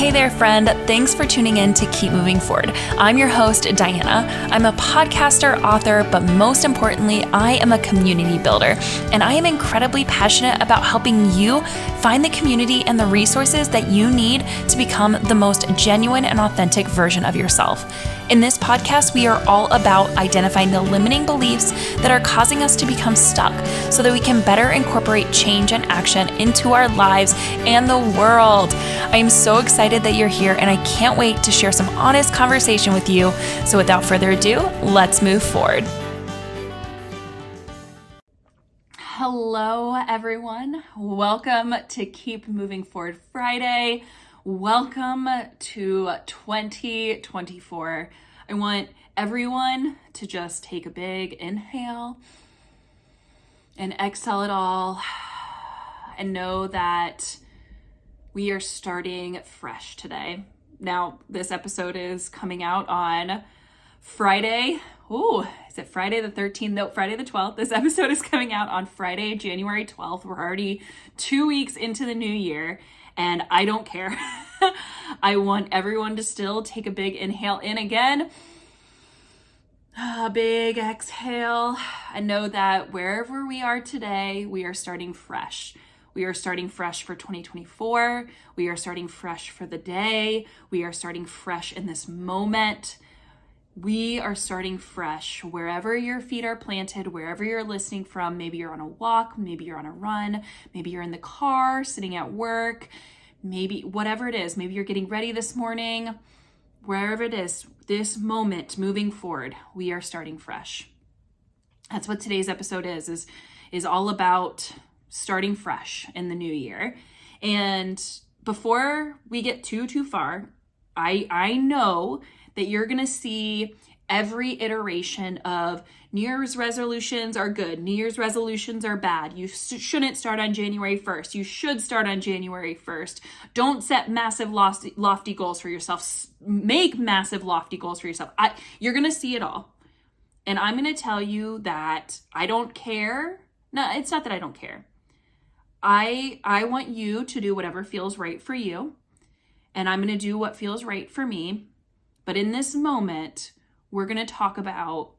Hey there, friend. Thanks for tuning in to Keep Moving Forward. I'm your host, Diana. I'm a podcaster, author, but most importantly, I am a community builder, and I am incredibly passionate about helping you find the community and the resources that you need to become the most genuine and authentic version of yourself. In this podcast, we are all about identifying the limiting beliefs that are causing us to become stuck so that we can better incorporate change and action into our lives and the world. I am so excited that you're here, and I can't wait to share some honest conversation with you. So without further ado, let's move forward. Hello, everyone. Welcome to Keep Moving Forward Friday. Welcome to 2024. I want everyone to just take a big inhale and exhale it all and know that we are starting fresh today. Now, this episode is coming out on Friday. Ooh, is it Friday the 13th? No, Friday the 12th. This episode is coming out on Friday, January 12th. We're already 2 weeks into the new year, and I don't care. I want everyone to still take a big inhale in again. A big exhale. And know that wherever we are today, we are starting fresh. We are starting fresh for 2024. We are starting fresh for the day. We are starting fresh in this moment. We are starting fresh wherever your feet are planted, wherever you're listening from. Maybe you're on a walk, maybe you're on a run, maybe you're in the car, sitting at work, maybe whatever it is. Maybe you're getting ready this morning. Wherever it is, this moment moving forward, we are starting fresh. That's what today's episode is all about starting fresh in the new year. And before we get too far, I know that you're going to see every iteration of New Year's resolutions are good. New Year's resolutions are bad. You shouldn't start on January 1st. You should start on January 1st. Don't set massive lofty goals for yourself. Make massive lofty goals for yourself. You're going to see it all. And I'm going to tell you that I don't care. No, it's not that I don't care. I want you to do whatever feels right for you. And I'm going to do what feels right for me. But in this moment, we're going to talk about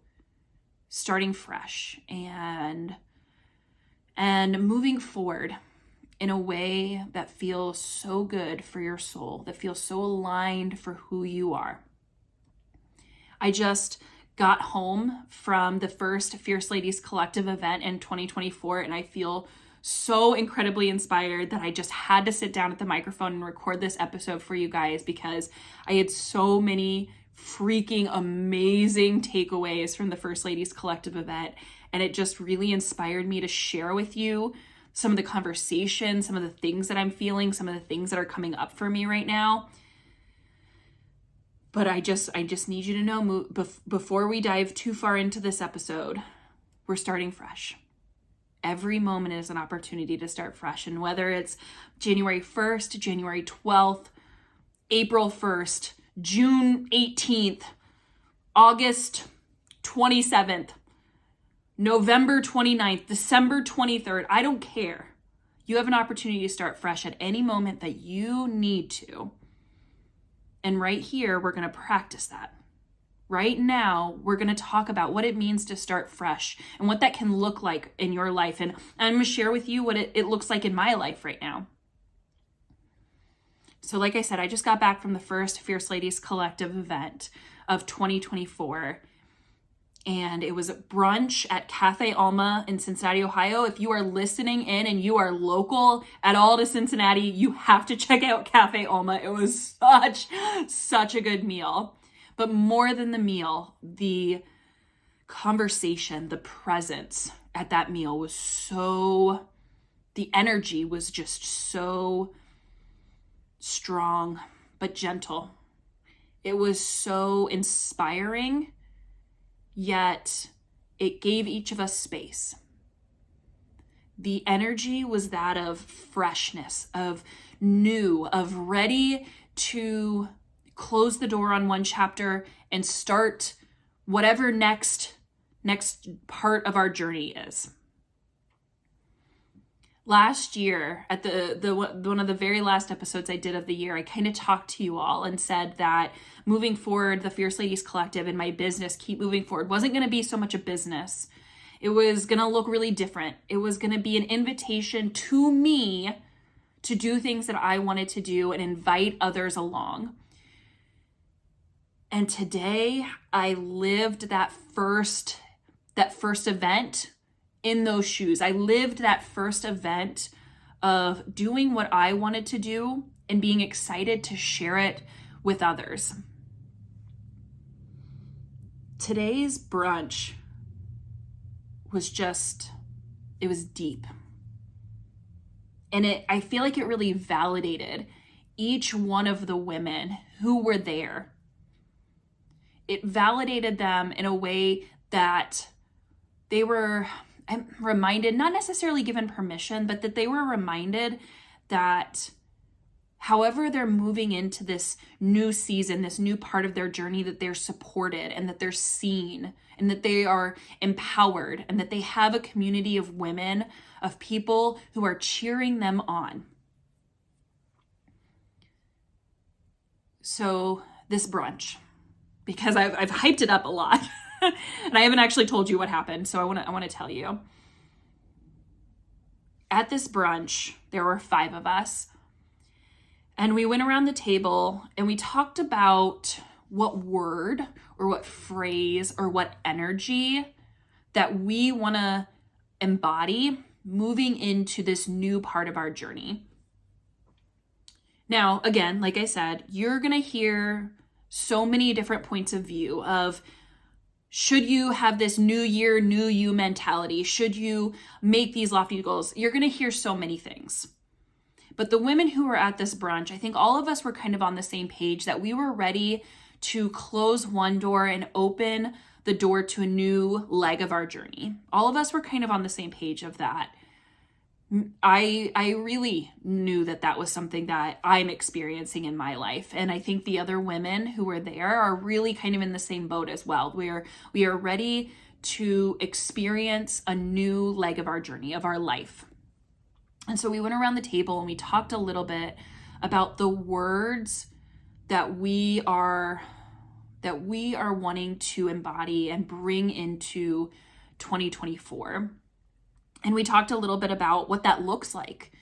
starting fresh and moving forward in a way that feels so good for your soul, that feels so aligned for who you are. I just got home from the first Fierce Ladies Collective event in 2024, and I feel so incredibly inspired that I just had to sit down at the microphone and record this episode for you guys because I had so many freaking amazing takeaways from the First Ladies Collective event. And it just really inspired me to share with you some of the conversations, some of the things that I'm feeling, some of the things that are coming up for me right now. But I just need you to know, before we dive too far into this episode, we're starting fresh. Every moment is an opportunity to start fresh. And whether it's January 1st, January 12th, April 1st, June 18th, August 27th, November 29th, December 23rd, I don't care. You have an opportunity to start fresh at any moment that you need to. And right here, we're going to practice that. Right now, we're going to talk about what it means to start fresh and what that can look like in your life. And I'm going to share with you what it looks like in my life right now. So like I said, I just got back from the first Fierce Ladies Collective event of 2024. And it was a brunch at Cafe Alma in Cincinnati, Ohio. If you are listening in and you are local at all to Cincinnati, you have to check out Cafe Alma. It was such a good meal. But more than the meal, the conversation, the presence at that meal was the energy was just so strong, but gentle. It was so inspiring, yet it gave each of us space. The energy was that of freshness, of new, of ready to close the door on one chapter and start whatever next part of our journey is. Last year, at the one of the very last episodes I did of the year, I kind of talked to you all and said that moving forward, the Fierce Ladies Collective and my business, Keep Moving Forward, wasn't going to be so much a business. It was going to look really different. It was going to be an invitation to me to do things that I wanted to do and invite others along. And today I lived that first event in those shoes. I lived that first event of doing what I wanted to do and being excited to share it with others. Today's brunch was it was deep. And I feel like it really validated each one of the women who were there. It validated them in a way that they were reminded, not necessarily given permission, but that they were reminded that however they're moving into this new season, this new part of their journey, that they're supported and that they're seen and that they are empowered and that they have a community of women, of people who are cheering them on. So this brunch, because I've hyped it up a lot and I haven't actually told you what happened, so I want to tell you. At this brunch, there were 5 of us, and we went around the table and we talked about what word or what phrase or what energy that we want to embody moving into this new part of our journey. Now, again, like I said, you're going to hear so many different points of view of, should you have this new year, new you mentality? Should you make these lofty goals? You're going to hear so many things. But the women who were at this brunch, I think all of us were kind of on the same page that we were ready to close one door and open the door to a new leg of our journey. All of us were kind of on the same page of that. I really knew that was something that I'm experiencing in my life. And I think the other women who were there are really kind of in the same boat as well. We are ready to experience a new leg of our journey, of our life. And so we went around the table and we talked a little bit about the words that we are wanting to embody and bring into 2024. And we talked a little bit about what that looks like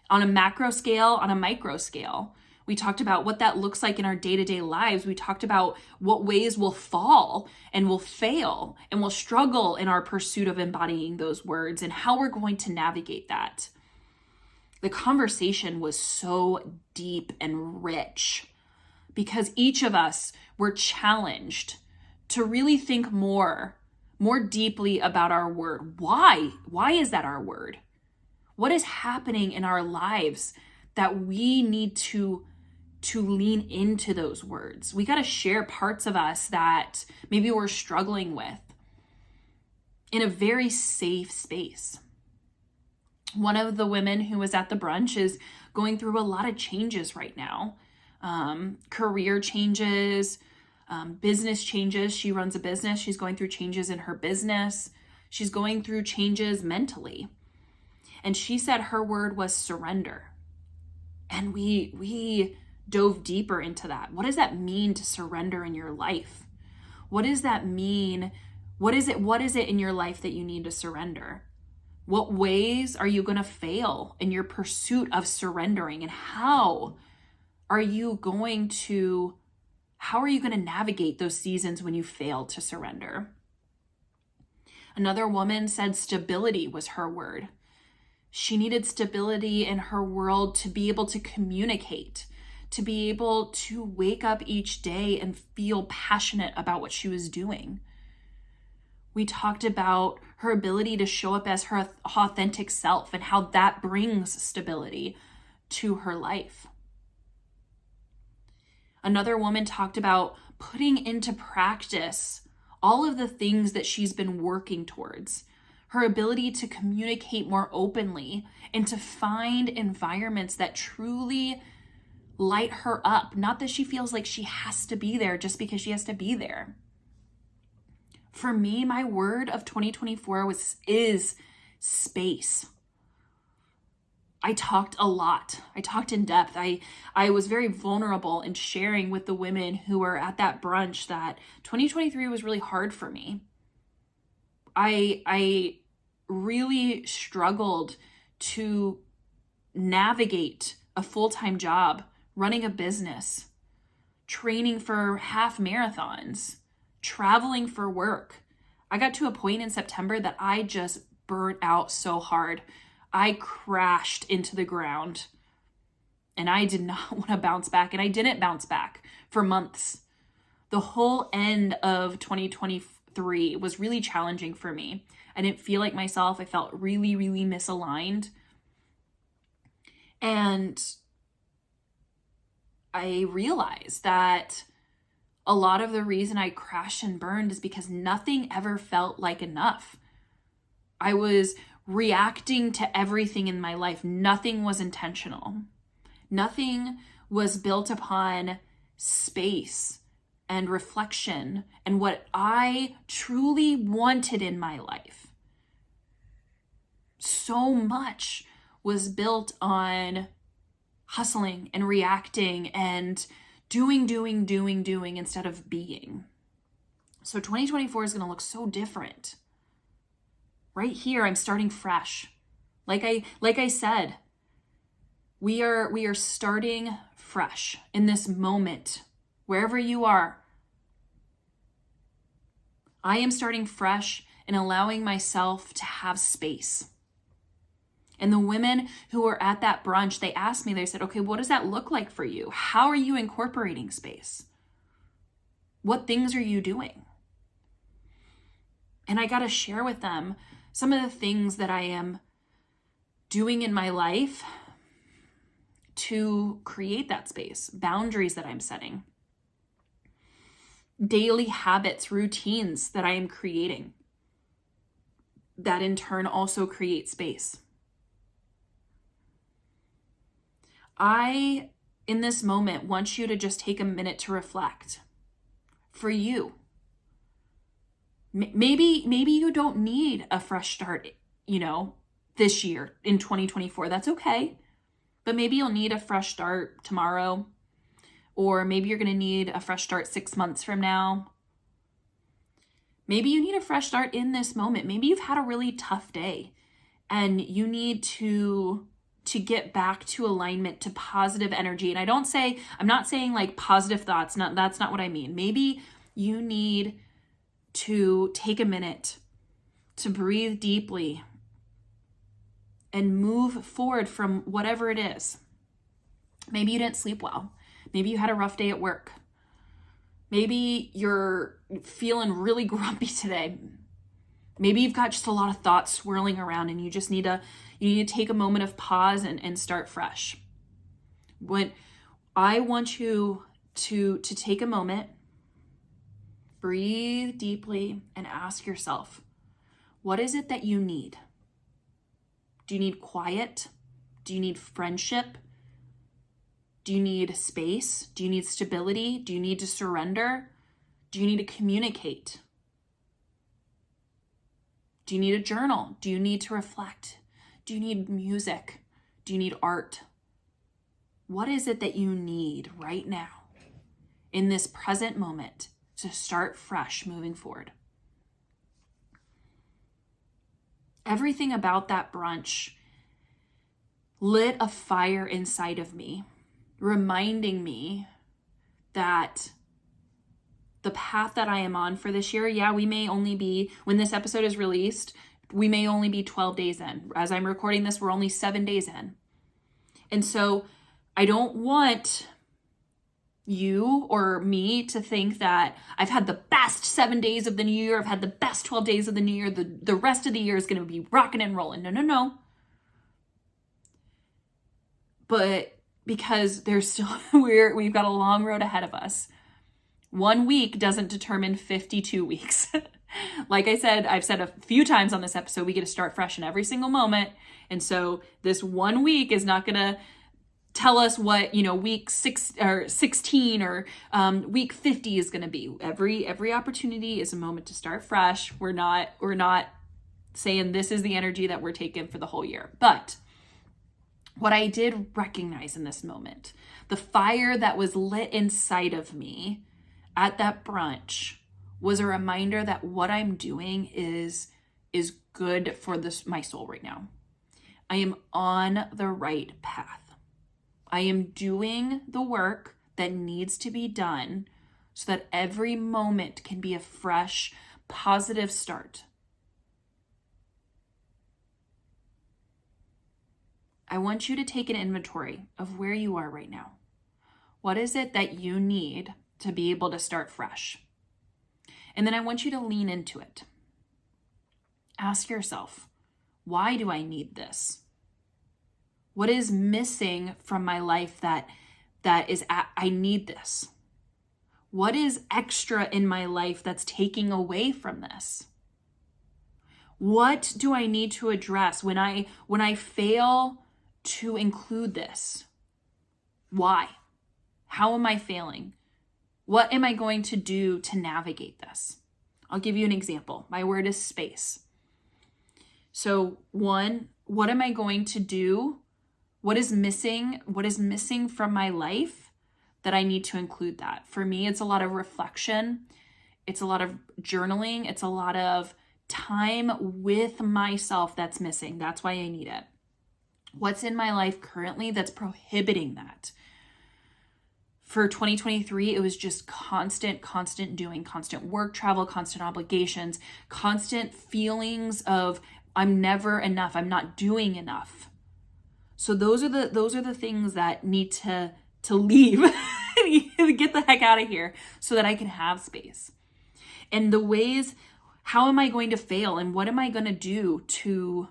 on a macro scale, on a micro scale. We talked about what that looks like in our day-to-day lives. We talked about what ways we'll fall and we'll fail and we'll struggle in our pursuit of embodying those words and how we're going to navigate that. The conversation was so deep and rich because each of us were challenged to really think more deeply about our word. Why? Why is that our word? What is happening in our lives that we need to lean into those words? We got to share parts of us that maybe we're struggling with in a very safe space. One of the women who was at the brunch is going through a lot of changes right now. Career changes, business changes. She runs a business. She's going through changes in her business. She's going through changes mentally. And she said her word was surrender. And we dove deeper into that. What does that mean to surrender in your life? What does that mean? What is it in your life that you need to surrender? What ways are you going to fail in your pursuit of surrendering? And how are you going to navigate those seasons when you fail to surrender? Another woman said stability was her word. She needed stability in her world to be able to communicate, to be able to wake up each day and feel passionate about what she was doing. We talked about her ability to show up as her authentic self and how that brings stability to her life. Another woman talked about putting into practice all of the things that she's been working towards. Her ability to communicate more openly and to find environments that truly light her up. Not that she feels like she has to be there just because she has to be there. For me, my word of 2024 is space. I talked a lot. I talked in depth. I was very vulnerable in sharing with the women who were at that brunch that 2023 was really hard for me. I really struggled to navigate a full-time job, running a business, training for half marathons, traveling for work. I got to a point in September that I just burnt out so hard. I crashed into the ground and I did not want to bounce back, and I didn't bounce back for months. The whole end of 2023 was really challenging for me. I didn't feel like myself. I felt really, really misaligned. And I realized that a lot of the reason I crashed and burned is because nothing ever felt like enough. I was reacting to everything in my life. Nothing was intentional. Nothing was built upon space and reflection and what I truly wanted in my life. So much was built on hustling and reacting and doing instead of being. So 2024 is going to look so different. Right here, I'm starting fresh. Like I said, we are starting fresh in this moment, wherever you are. I am starting fresh and allowing myself to have space. And the women who were at that brunch, they asked me, they said, okay, what does that look like for you? How are you incorporating space? What things are you doing? And I got to share with them some of the things that I am doing in my life to create that space, boundaries that I'm setting, daily habits, routines that I am creating that in turn also create space. I, in this moment, want you to just take a minute to reflect for you. Maybe you don't need a fresh start, this year in 2024. That's okay. But maybe you'll need a fresh start tomorrow, or maybe you're going to need a fresh start 6 months from now. Maybe you need a fresh start in this moment. Maybe you've had a really tough day and you need to get back to alignment, to positive energy. And I'm not saying like positive thoughts. That's not what I mean. Maybe you need to take a minute to breathe deeply and move forward from whatever it is. Maybe you didn't sleep well. Maybe you had a rough day at work. Maybe you're feeling really grumpy today. Maybe you've got just a lot of thoughts swirling around and you need to take a moment of pause and start fresh. What I want you to take a moment, breathe deeply, and ask yourself, what is it that you need? Do you need quiet? Do you need friendship? Do you need space? Do you need stability? Do you need to surrender? Do you need to communicate? Do you need a journal? Do you need to reflect? Do you need music? Do you need art? What is it that you need right now in this present moment to start fresh moving forward? Everything about that brunch lit a fire inside of me, reminding me that the path that I am on for this year, we may only be, when this episode is released, we may only be 12 days in. As I'm recording this, we're only 7 days in. And so I don't want you or me to think that I've had the best 7 days of the new year, I've had the best 12 days of the new year, the rest of the year is going to be rocking and rolling. No. But because there's still, we've got a long road ahead of us. 1 week doesn't determine 52 weeks. Like I said, I've said a few times on this episode, we get to start fresh in every single moment. And so this 1 week is not going to tell us what, week 6 or 16 or week 50 is going to be. Every opportunity is a moment to start fresh. We're not saying this is the energy that we're taking for the whole year. But what I did recognize in this moment, the fire that was lit inside of me at that brunch was a reminder that what I'm doing is good for my soul right now. I am on the right path. I am doing the work that needs to be done so that every moment can be a fresh, positive start. I want you to take an inventory of where you are right now. What is it that you need to be able to start fresh? And then I want you to lean into it. Ask yourself, why do I need this? What is missing from my life that I need this? What is extra in my life that's taking away from this? What do I need to address when I fail to include this? Why? How am I failing? What am I going to do to navigate this? I'll give you an example. My word is space. So one, what am I going to do? What is missing? What is missing from my life that I need to include that? For me, it's a lot of reflection. It's a lot of journaling. It's a lot of time with myself that's missing. That's why I need it. What's in my life currently that's prohibiting that? For 2023, it was just constant doing, constant work, travel, constant obligations, constant feelings of I'm never enough, I'm not doing enough. So those are the things that need to leave, get the heck out of here so that I can have space. And the ways, how am I going to fail and what am I going to do to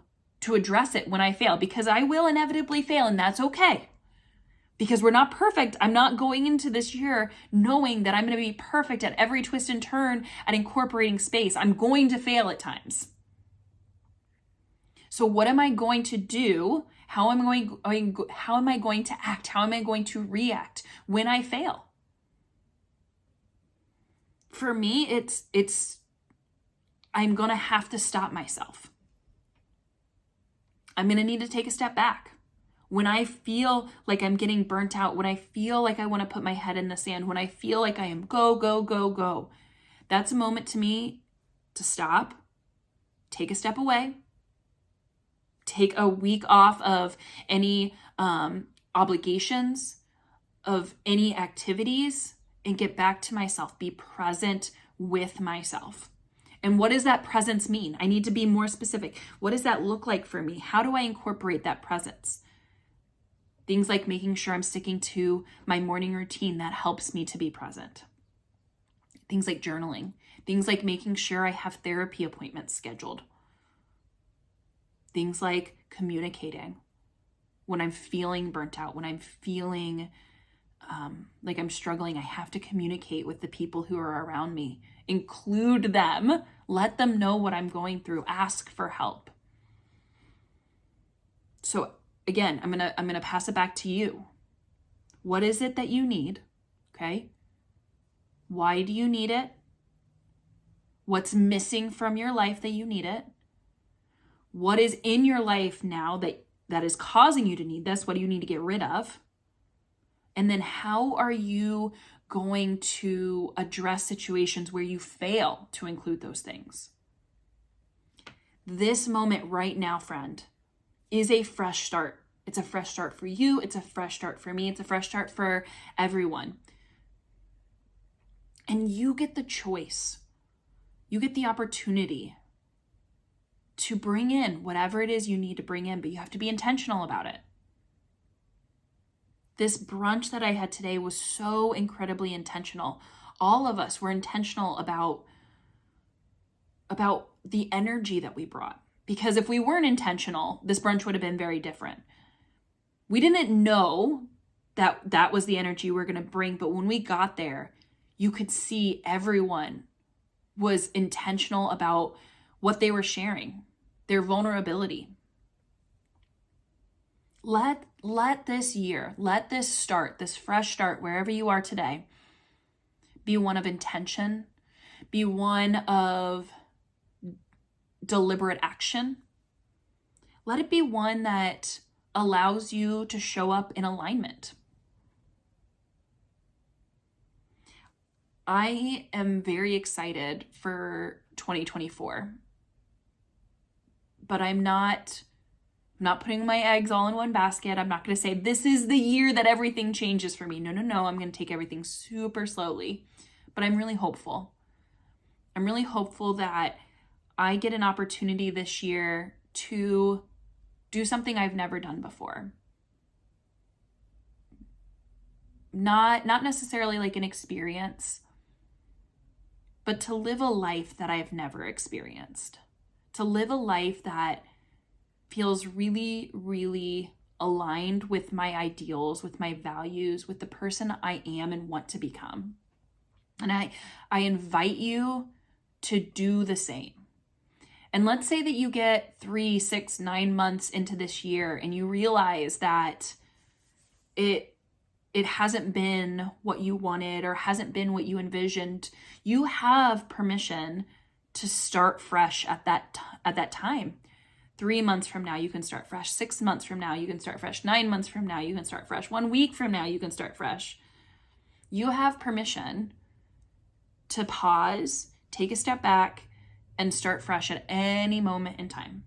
address it when I fail? Because I will inevitably fail, and that's okay. Because we're not perfect. I'm not going into this year knowing that I'm going to be perfect at every twist and turn at incorporating space. I'm going to fail at times. So what am I going to do? How am I going to act? How am I going to react when I fail? For me, it's I'm going to have to stop myself. I'm going to need to take a step back. When I feel like I'm getting burnt out, when I feel like I want to put my head in the sand, when I feel like I am go, that's a moment to me to stop, take a step away, take a week off of any obligations, of any activities, and get back to myself, be present with myself. And what does that presence mean? I need to be more specific. What does that look like for me? How do I incorporate that presence? Things like making sure I'm sticking to my morning routine that helps me to be present. Things like journaling. Things like making sure I have therapy appointments scheduled. Things like communicating when I'm feeling burnt out, when I'm feeling like I'm struggling. I have to communicate with the people who are around me. Include them. Let them know what I'm going through. Ask for help. So again, I'm gonna pass it back to you. What is it that you need? Okay. Why do you need it? What's missing from your life that you need it? What is in your life now that is causing you to need this? What do you need to get rid of? And then how are you going to address situations where you fail to include those things? This moment right now, friend, is a fresh start. It's a fresh start for you. It's a fresh start for me. It's a fresh start for everyone. And you get the choice. You get the opportunity to bring in whatever it is you need to bring in, but you have to be intentional about it. This brunch that I had today was so incredibly intentional. All of us were intentional about the energy that we brought. Because if we weren't intentional, this brunch would have been very different. We didn't know that was the energy we're going to bring, but when we got there, you could see everyone was intentional about what they were sharing, their vulnerability. Let this year, let this start, this fresh start, wherever you are today, be one of intention, be one of deliberate action. Let it be one that allows you to show up in alignment. I am very excited for 2024, but I'm not putting my eggs all in one basket. I'm not going to say this is the year that everything changes for me. No. I'm going to take everything super slowly, but I'm really hopeful. I'm really hopeful that I get an opportunity this year to do something I've never done before. Not necessarily like an experience, but to live a life that I've never experienced. To live a life that feels really, really aligned with my ideals, with my values, with the person I am and want to become. And I invite you to do the same. And let's say that you get 3, 6, 9 months into this year and you realize that it hasn't been what you wanted or hasn't been what you envisioned. You have permission to start fresh at that time. 3 months from now, you can start fresh. 6 months from now, you can start fresh. 9 months from now, you can start fresh. 1 week from now, you can start fresh. You have permission to pause, take a step back, and start fresh at any moment in time.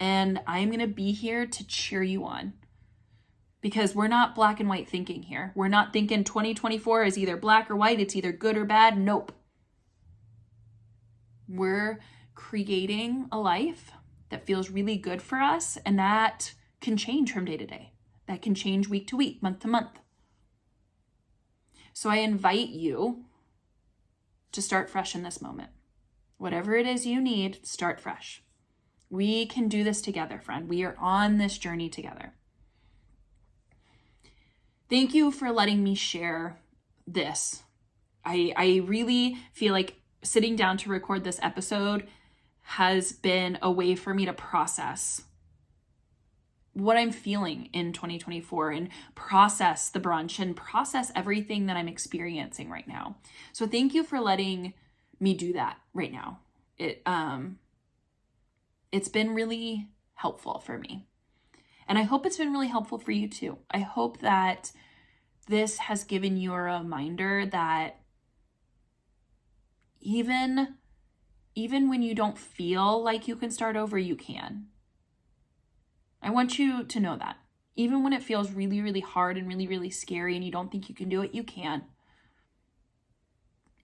And I'm going to be here to cheer you on, because we're not black and white thinking here. We're not thinking 2024 is either black or white. It's either good or bad. Nope. We're creating a life that feels really good for us, and that can change from day to day. That can change week to week, month to month. So I invite you to start fresh in this moment. Whatever it is you need, start fresh. We can do this together, friend. We are on this journey together. Thank you for letting me share this. I really feel like sitting down to record this episode has been a way for me to process what I'm feeling in 2024 and process the brunch and process everything that I'm experiencing right now. So thank you for letting me do that right now. It's been really helpful for me. And I hope it's been really helpful for you too. I hope that this has given you a reminder that even when you don't feel like you can start over, you can. I want you to know that. Even when it feels really, really hard and really, really scary and you don't think you can do it, you can.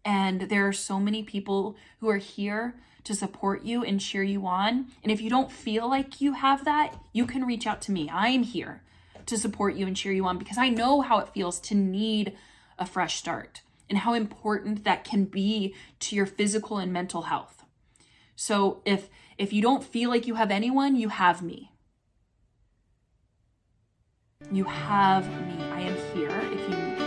And there are so many people who are here to support you and cheer you on. And if you don't feel like you have that, you can reach out to me. I'm here to support you and cheer you on, because I know how it feels to need a fresh start and how important that can be to your physical and mental health. So if you don't feel like you have anyone, you have me. You have me. I am here if you need me.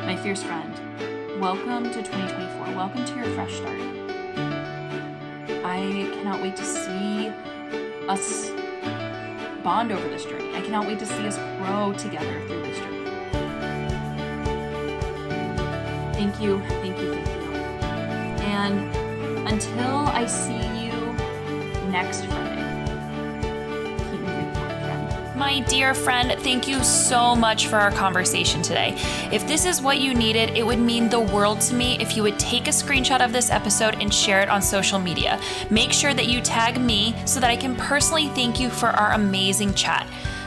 My fierce friend, welcome to 2024. Welcome to your fresh start. I cannot wait to see us bond over this journey. I cannot wait to see us grow together through this journey. Thank you. And until I see you next Friday, keep moving forward, friend. My dear friend, thank you so much for our conversation today. If this is what you needed, it would mean the world to me if you would take a screenshot of this episode and share it on social media. Make sure that you tag me so that I can personally thank you for our amazing chat.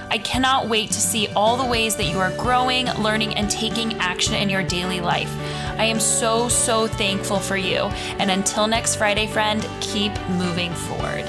I cannot wait to see all the ways that you are growing, learning, and taking action in your daily life. I am so thankful for you. And until next Friday, friend, keep moving forward.